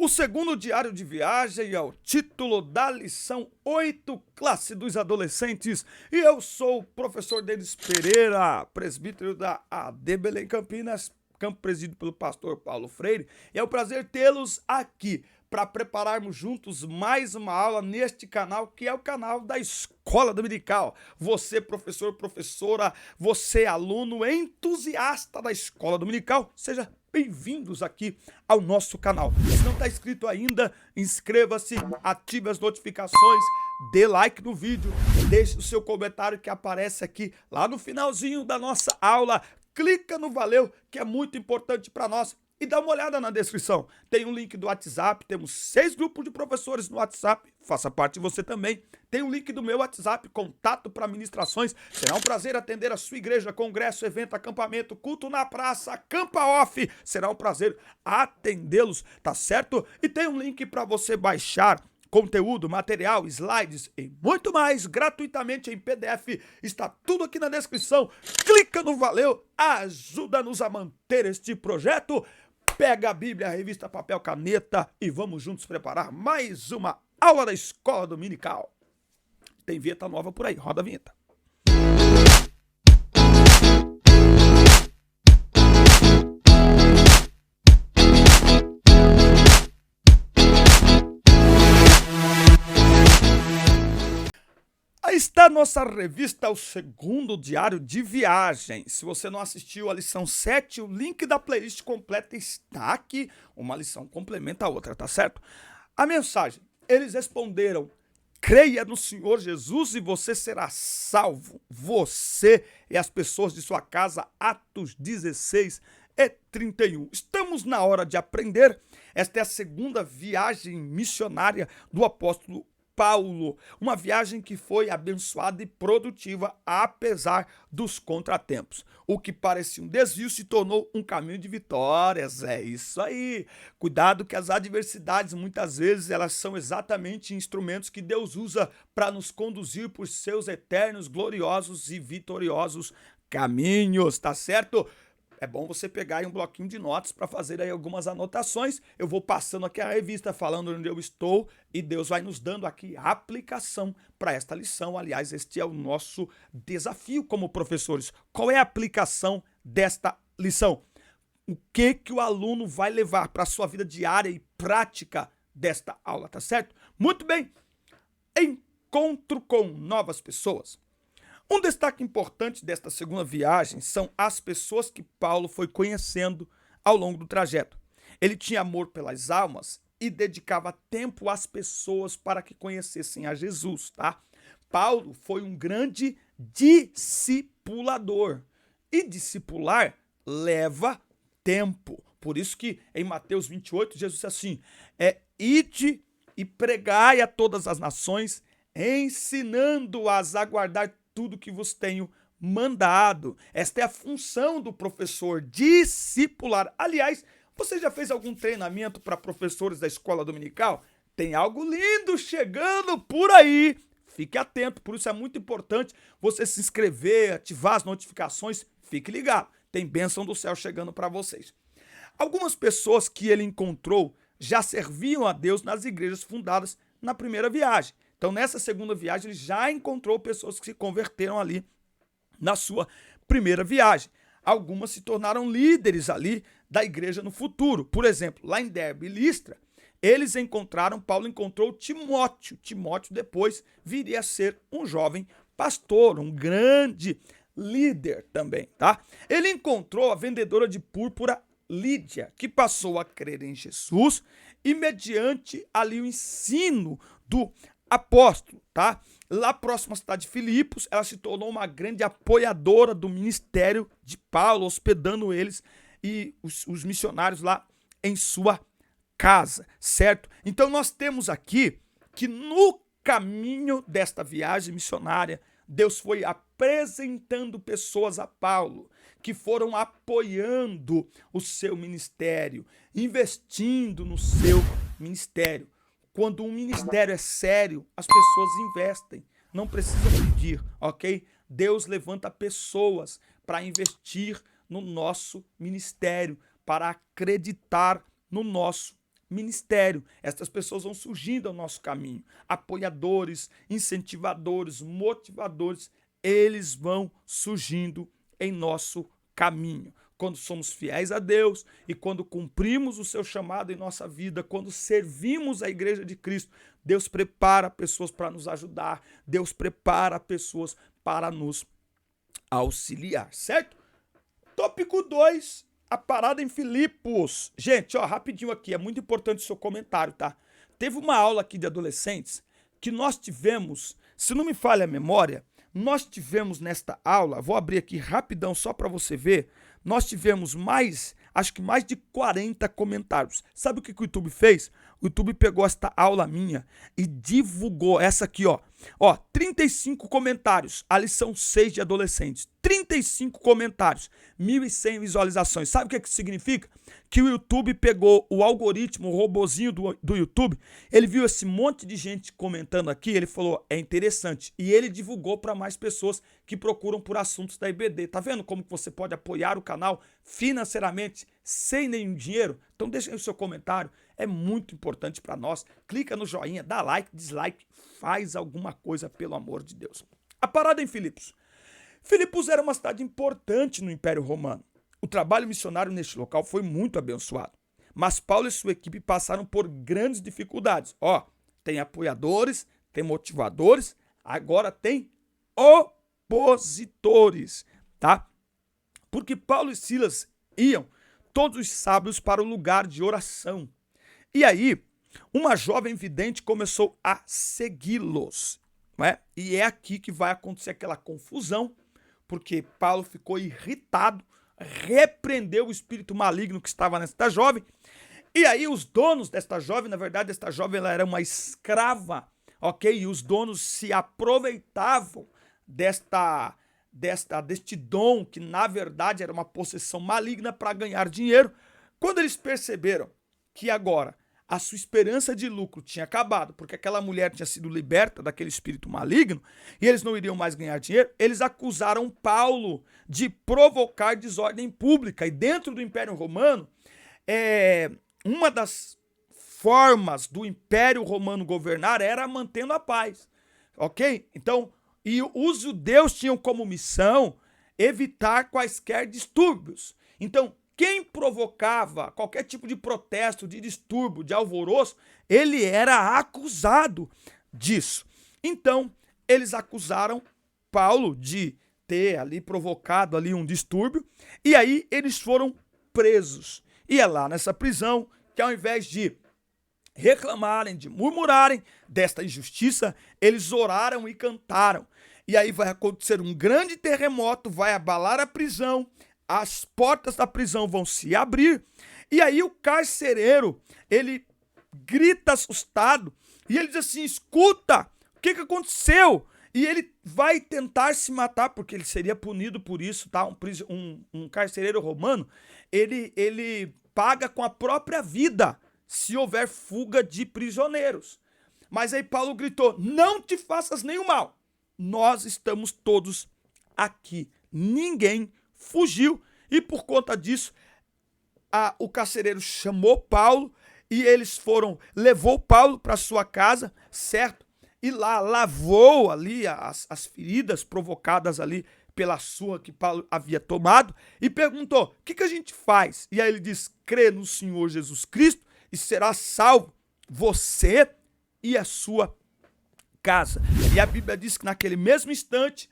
O segundo diário de viagem é o título da lição 8, classe dos adolescentes. E eu sou o professor Denis Pereira, presbítero da AD Belém Campinas, campo presidido pelo pastor Paulo Freire. E é um prazer tê-los aqui para prepararmos juntos mais uma aula neste canal, que é o canal da Escola Dominical. Você, professor, professora, você, aluno entusiasta da Escola Dominical, seja bem-vindos aqui ao nosso canal. Se não está inscrito ainda, inscreva-se, ative as notificações, dê like no vídeo, deixe o seu comentário que aparece aqui lá no finalzinho da nossa aula. Clica no valeu, que é muito importante para nós. E dá uma olhada na descrição, tem um link do WhatsApp, temos 6 grupos de professores no WhatsApp, faça parte você também. Tem um link do meu WhatsApp, contato para ministrações. Será um prazer atender a sua igreja, congresso, evento, acampamento, culto na praça, campa off. Será um prazer atendê-los, tá certo? E tem um link para você baixar conteúdo, material, slides e muito mais gratuitamente em PDF. Está tudo aqui na descrição. Clica no valeu, ajuda-nos a manter este projeto. Pega a Bíblia, a revista, papel, caneta e vamos juntos preparar mais uma aula da Escola Dominical. Tem vinheta nova por aí, roda a vinheta. Aí está a nossa revista, o segundo diário de viagem. Se você não assistiu a lição 7, o link da playlist completa está aqui. Uma lição complementa a outra, tá certo? A mensagem, eles responderam: creia no Senhor Jesus e você será salvo. Você e as pessoas de sua casa. Atos 16 e 31. Estamos na hora de aprender. Esta é a segunda viagem missionária do apóstolo Paulo, uma viagem que foi abençoada e produtiva apesar dos contratempos. O que parecia um desvio se tornou um caminho de vitórias. É isso aí. Cuidado que as adversidades muitas vezes elas são exatamente instrumentos que Deus usa para nos conduzir por seus eternos, gloriosos e vitoriosos caminhos, tá certo? É bom você pegar aí um bloquinho de notas para fazer aí algumas anotações. Eu vou passando aqui a revista falando onde eu estou e Deus vai nos dando aqui a aplicação para esta lição. Aliás, este é o nosso desafio como professores. Qual é a aplicação desta lição? O que o aluno vai levar para a sua vida diária e prática desta aula, tá certo? Muito bem. Encontro com novas pessoas. Um destaque importante desta segunda viagem são as pessoas que Paulo foi conhecendo ao longo do trajeto. Ele tinha amor pelas almas e dedicava tempo às pessoas para que conhecessem a Jesus, tá? Paulo foi um grande discipulador e discipular leva tempo. Por isso que em Mateus 28, Jesus disse assim, ide e pregai a todas as nações, ensinando-as a guardar tudo que vos tenho mandado. Esta é a função do professor, discipular. Aliás, você já fez algum treinamento para professores da escola dominical? Tem algo lindo chegando por aí. Fique atento, por isso é muito importante você se inscrever, ativar as notificações. Fique ligado, tem bênção do céu chegando para vocês. Algumas pessoas que ele encontrou já serviam a Deus nas igrejas fundadas na primeira viagem. Então, nessa segunda viagem, ele já encontrou pessoas que se converteram ali na sua primeira viagem. Algumas se tornaram líderes ali da igreja no futuro. Por exemplo, lá em Derbe e Listra, Paulo encontrou Timóteo. Timóteo depois viria a ser um jovem pastor, um grande líder também, tá? Ele encontrou a vendedora de púrpura Lídia, que passou a crer em Jesus e mediante ali o ensino do apóstolo, tá? Lá próximo à cidade de Filipos, ela se tornou uma grande apoiadora do ministério de Paulo, hospedando eles e os missionários lá em sua casa, certo? Então nós temos aqui que no caminho desta viagem missionária, Deus foi apresentando pessoas a Paulo, que foram apoiando o seu ministério, investindo no seu ministério. Quando um ministério é sério, as pessoas investem. Não precisa pedir, ok? Deus levanta pessoas para investir no nosso ministério, para acreditar no nosso ministério. Estas pessoas vão surgindo ao nosso caminho. Apoiadores, incentivadores, motivadores, eles vão surgindo em nosso caminho. Quando somos fiéis a Deus e quando cumprimos o seu chamado em nossa vida, quando servimos a igreja de Cristo, Deus prepara pessoas para nos ajudar, Deus prepara pessoas para nos auxiliar, certo? Tópico 2, a parada em Filipos. Gente, ó, rapidinho aqui, é muito importante o seu comentário, tá? Teve uma aula aqui de adolescentes que nós tivemos, se não me falha a memória, nós tivemos nesta aula, vou abrir aqui rapidão só para você ver, nós tivemos acho que mais de 40 comentários. Sabe o que o YouTube fez? O YouTube pegou esta aula minha e divulgou essa aqui, ó. Ó, 35 comentários, a lição 6 de adolescentes. 35 comentários, 1.100 visualizações. Sabe o que significa? Que o YouTube pegou o algoritmo, o robozinho do YouTube, ele viu esse monte de gente comentando aqui, ele falou, é interessante. E ele divulgou para mais pessoas que procuram por assuntos da IBD. Tá vendo como que você pode apoiar o canal financeiramente sem nenhum dinheiro? Então deixa aí o seu comentário, é muito importante para nós. Clica no joinha, dá like, dislike, faz alguma coisa pelo amor de Deus. A parada em Filipos. Filipos era uma cidade importante no Império Romano. O trabalho missionário neste local foi muito abençoado. Mas Paulo e sua equipe passaram por grandes dificuldades. Ó, tem apoiadores, tem motivadores, agora tem opositores, tá? Porque Paulo e Silas iam todos os sábados para o lugar de oração. E aí, uma jovem vidente começou a segui-los, não é? E é aqui que vai acontecer aquela confusão, porque Paulo ficou irritado, repreendeu o espírito maligno que estava nesta jovem, e aí os donos desta jovem, na verdade, esta jovem ela era uma escrava, ok? E os donos se aproveitavam deste dom, que na verdade era uma possessão maligna para ganhar dinheiro. Quando eles perceberam que agora a sua esperança de lucro tinha acabado, porque aquela mulher tinha sido liberta daquele espírito maligno, e eles não iriam mais ganhar dinheiro, eles acusaram Paulo de provocar desordem pública. E dentro do Império Romano, uma das formas do Império Romano governar era mantendo a paz, ok? Então, e os judeus tinham como missão evitar quaisquer distúrbios. Então, quem provocava qualquer tipo de protesto, de distúrbio, de alvoroço, ele era acusado disso. Então, eles acusaram Paulo de ter ali provocado ali um distúrbio, e aí eles foram presos. E é lá nessa prisão que, ao invés de reclamarem, de murmurarem desta injustiça, eles oraram e cantaram. E aí vai acontecer um grande terremoto, vai abalar a prisão, as portas da prisão vão se abrir, e aí o carcereiro, ele grita assustado, e ele diz assim, escuta, o que aconteceu? E ele vai tentar se matar, porque ele seria punido por isso, tá? Um carcereiro romano, ele paga com a própria vida, se houver fuga de prisioneiros. Mas aí Paulo gritou, não te faças nenhum mal, nós estamos todos aqui, ninguém fugiu, e por conta disso, o carcereiro chamou Paulo, e eles levou Paulo para sua casa, certo? E lá lavou ali as feridas provocadas ali pela surra que Paulo havia tomado, e perguntou, o que a gente faz? E aí ele diz, crê no Senhor Jesus Cristo, e será salvo você e a sua casa. E a Bíblia diz que naquele mesmo instante,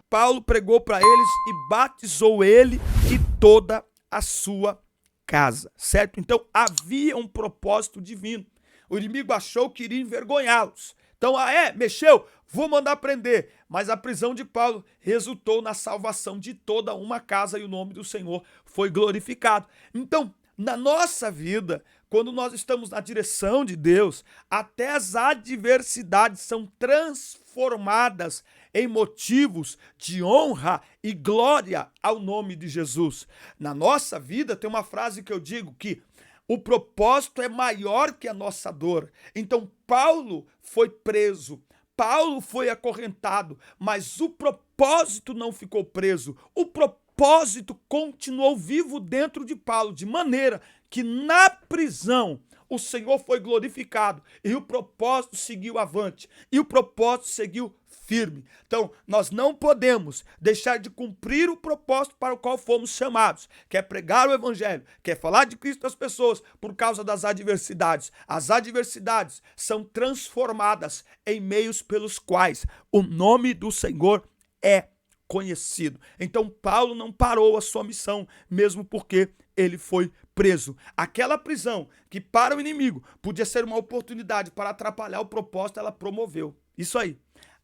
Paulo pregou para eles e batizou ele e toda a sua casa, certo? Então havia um propósito divino. O inimigo achou que iria envergonhá-los. Então, mexeu, vou mandar prender. Mas a prisão de Paulo resultou na salvação de toda uma casa e o nome do Senhor foi glorificado. Então, na nossa vida, quando nós estamos na direção de Deus, até as adversidades são transformadas em motivos de honra e glória ao nome de Jesus. Na nossa vida tem uma frase que eu digo que o propósito é maior que a nossa dor. Então Paulo foi preso, Paulo foi acorrentado, mas o propósito não ficou preso. O propósito continuou vivo dentro de Paulo, de maneira que na prisão o Senhor foi glorificado e o propósito seguiu avante, e o propósito seguiu firme. Então, nós não podemos deixar de cumprir o propósito para o qual fomos chamados, que é pregar o evangelho, que é falar de Cristo às pessoas por causa das adversidades. As adversidades são transformadas em meios pelos quais o nome do Senhor é conhecido. Então, Paulo não parou a sua missão, mesmo porque ele foi preso. Aquela prisão que para o inimigo podia ser uma oportunidade para atrapalhar o propósito, ela promoveu. Isso aí.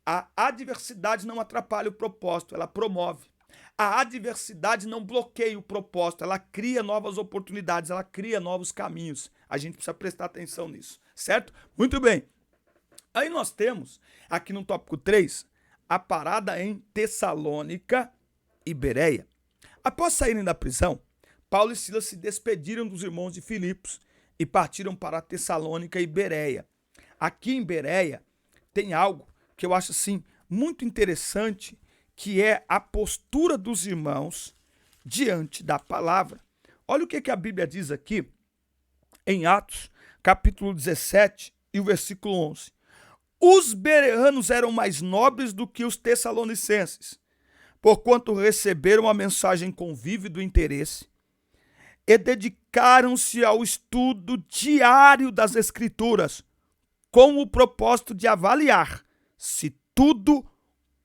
A adversidade não atrapalha o propósito, ela promove. A adversidade não bloqueia o propósito, ela cria novas oportunidades, ela cria novos caminhos. A gente precisa prestar atenção nisso, certo? Muito bem. Aí nós temos, aqui no tópico 3, a parada em Tessalônica e Bereia. Após saírem da prisão, Paulo e Silas se despediram dos irmãos de Filipos e partiram para Tessalônica e Bereia. Aqui em Bereia tem algo que eu acho assim muito interessante, que é a postura dos irmãos diante da palavra. Olha o que a Bíblia diz aqui em Atos, capítulo 17 e o versículo 11. Os bereanos eram mais nobres do que os tessalonicenses, porquanto receberam a mensagem com vívido interesse e dedicaram-se ao estudo diário das Escrituras, com o propósito de avaliar se tudo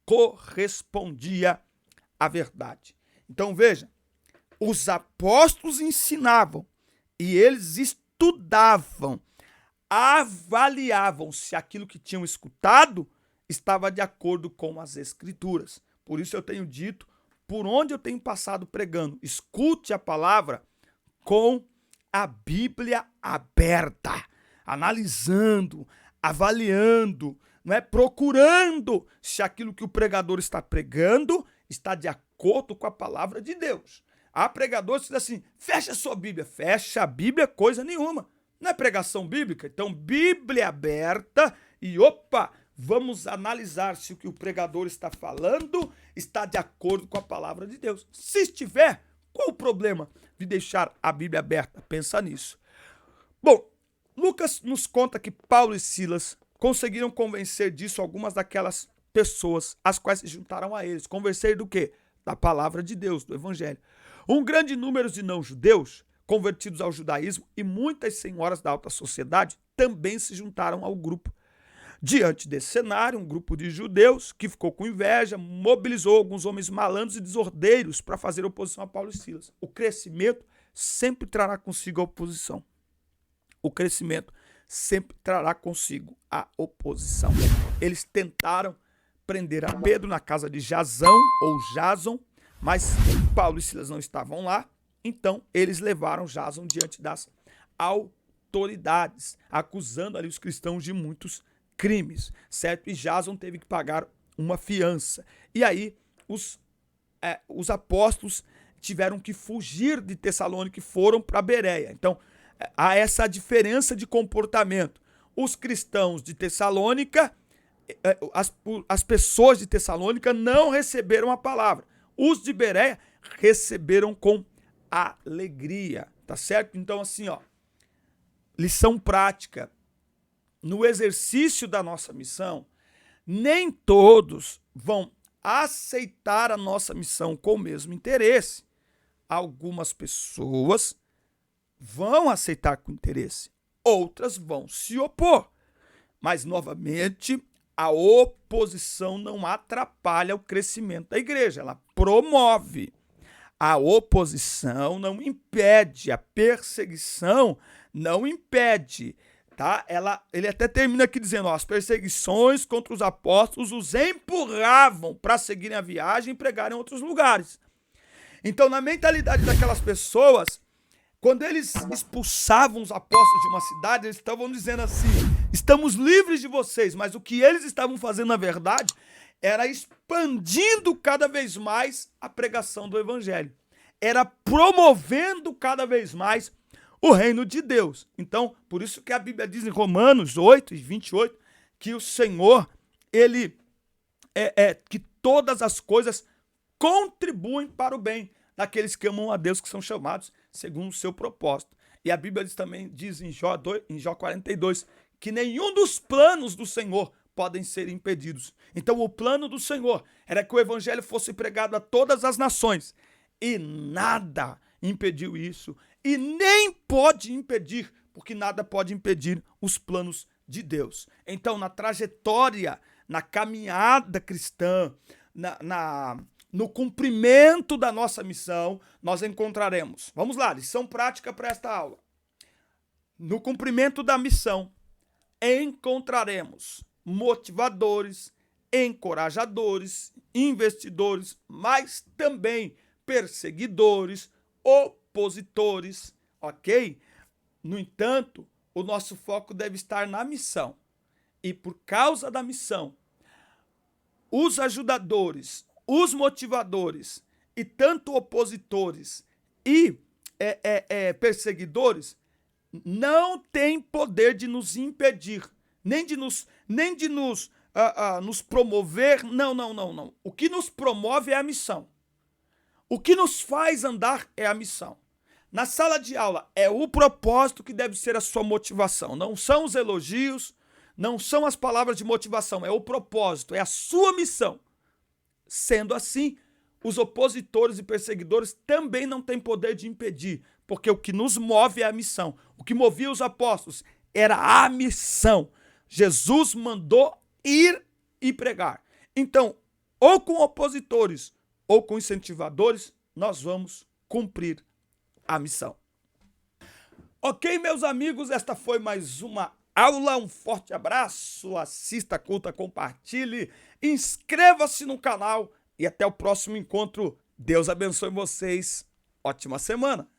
correspondia à verdade. Então veja, os apóstolos ensinavam e eles estudavam, avaliavam se aquilo que tinham escutado estava de acordo com as Escrituras. Por isso eu tenho dito, por onde eu tenho passado pregando, escute a palavra com a Bíblia aberta, analisando, avaliando, não é? Procurando se aquilo que o pregador está pregando está de acordo com a palavra de Deus. Há pregadores que dizem assim, fecha a sua Bíblia. Fecha a Bíblia coisa nenhuma. Não é pregação bíblica? Então, Bíblia aberta e vamos analisar se o que o pregador está falando está de acordo com a palavra de Deus. Se estiver, qual o problema de deixar a Bíblia aberta? Pensa nisso. Bom, Lucas nos conta que Paulo e Silas conseguiram convencer disso algumas daquelas pessoas às quais se juntaram a eles. Convencer do quê? Da palavra de Deus, do evangelho. Um grande número de não-judeus convertidos ao judaísmo e muitas senhoras da alta sociedade também se juntaram ao grupo. Diante desse cenário, um grupo de judeus que ficou com inveja mobilizou alguns homens malandros e desordeiros para fazer oposição a Paulo e Silas. O crescimento sempre trará consigo a oposição. O crescimento sempre trará consigo a oposição. Eles tentaram prender a Pedro na casa de Jasão ou Jason, mas Paulo e Silas não estavam lá, então eles levaram Jason diante das autoridades, acusando ali os cristãos de muitos crimes, certo? E Jason teve que pagar uma fiança. E aí os apóstolos tiveram que fugir de Tessalônica e foram para Bereia. Então, há essa diferença de comportamento. Os cristãos de Tessalônica, as pessoas de Tessalônica não receberam a palavra. Os de Bereia receberam com alegria, tá certo? Então assim, lição prática. No exercício da nossa missão, nem todos vão aceitar a nossa missão com o mesmo interesse. Algumas pessoas vão aceitar com interesse, outras vão se opor. Mas, novamente, a oposição não atrapalha o crescimento da igreja, ela promove. A oposição não impede, a perseguição não impede. Tá? Ele até termina aqui dizendo, as perseguições contra os apóstolos os empurravam para seguirem a viagem e pregarem em outros lugares. Então, na mentalidade daquelas pessoas, quando eles expulsavam os apóstolos de uma cidade, eles estavam dizendo assim, estamos livres de vocês, mas o que eles estavam fazendo, na verdade, era expandindo cada vez mais a pregação do evangelho. Era promovendo cada vez mais o reino de Deus. Então, por isso que a Bíblia diz em Romanos 8 e 28, que o Senhor, ele que todas as coisas contribuem para o bem daqueles que amam a Deus, que são chamados segundo o seu propósito. E a Bíblia também diz em Jó 42, que nenhum dos planos do Senhor podem ser impedidos. Então o plano do Senhor era que o evangelho fosse pregado a todas as nações. E nada impediu isso. E nem pode impedir, porque nada pode impedir os planos de Deus. Então, na trajetória, na caminhada cristã, no cumprimento da nossa missão, nós encontraremos. Vamos lá, lição prática para esta aula. No cumprimento da missão, encontraremos motivadores, encorajadores, investidores, mas também perseguidores, opositores, ok? No entanto, o nosso foco deve estar na missão. E por causa da missão, os ajudadores, os motivadores e tanto opositores e perseguidores não têm poder de nos impedir, nem de nos promover. Não. O que nos promove é a missão. O que nos faz andar é a missão. Na sala de aula é o propósito que deve ser a sua motivação. Não são os elogios, não são as palavras de motivação, é o propósito, é a sua missão. Sendo assim, os opositores e perseguidores também não têm poder de impedir, porque o que nos move é a missão. O que movia os apóstolos era a missão. Jesus mandou ir e pregar. Então, ou com opositores ou com incentivadores, nós vamos cumprir a missão. Ok, meus amigos, esta foi mais uma aula. Um forte abraço, assista, curta, compartilhe, inscreva-se no canal e até o próximo encontro. Deus abençoe vocês. Ótima semana!